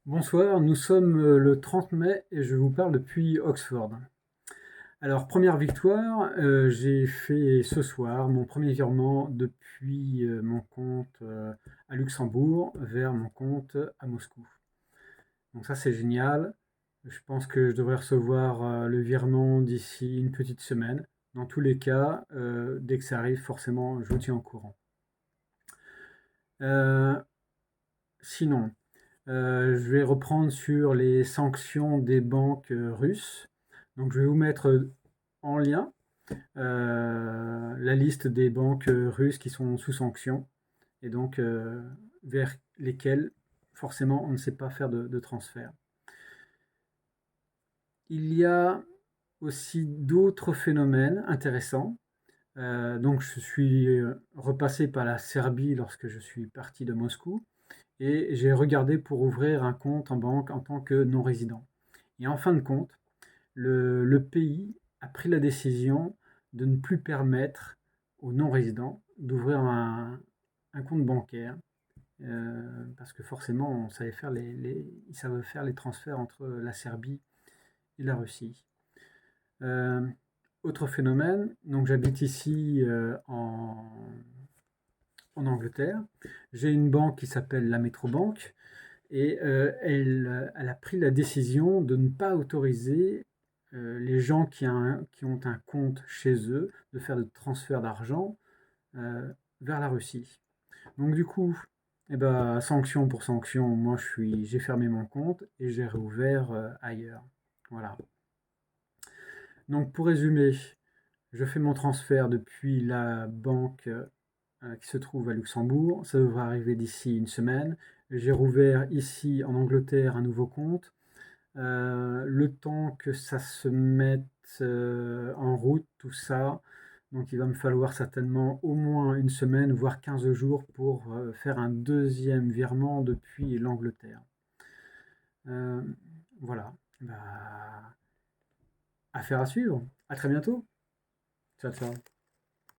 Bonsoir, nous sommes le 30 mai et je vous parle depuis Oxford. Alors, première victoire, j'ai fait ce soir mon premier virement depuis mon compte à Luxembourg vers mon compte à Moscou. Donc ça, c'est génial. Je pense que je devrais recevoir le virement d'ici une petite semaine. Dans tous les cas, dès que ça arrive, forcément, je vous tiens au courant. Euh, Sinon, je vais reprendre sur les sanctions des banques russes. Donc, je vais vous mettre en lien la liste des banques russes qui sont sous sanctions et donc vers lesquelles forcément on ne sait pas faire de transfert. Il y a aussi d'autres phénomènes intéressants. Donc je suis repassé par la Serbie lorsque je suis parti de Moscou et j'ai regardé pour ouvrir un compte en banque en tant que non-résident. Et en fin de compte, le pays a pris la décision de ne plus permettre aux non-résidents d'ouvrir un compte bancaire parce que forcément, on savait faire ils savaient faire les transferts entre la Serbie et la Russie. Euh, Autre phénomène, donc j'habite ici en Angleterre. J'ai une banque qui s'appelle la Metrobank et elle a pris la décision de ne pas autoriser les gens qui ont un compte chez eux de faire de transferts d'argent euh, vers la Russie. Donc du coup, eh ben, sanction pour sanction, moi j'ai fermé mon compte et j'ai réouvert ailleurs. Voilà. Donc pour résumer, je fais mon transfert depuis la banque qui se trouve à Luxembourg. Ça devrait arriver d'ici une semaine. J'ai rouvert ici en Angleterre un nouveau compte. Le temps que ça se mette en route, tout ça, donc il va me falloir certainement au moins une semaine, voire 15 jours pour faire un deuxième virement depuis l'Angleterre. Euh, voilà. Bah, affaire à suivre. À très bientôt. Ciao, ciao.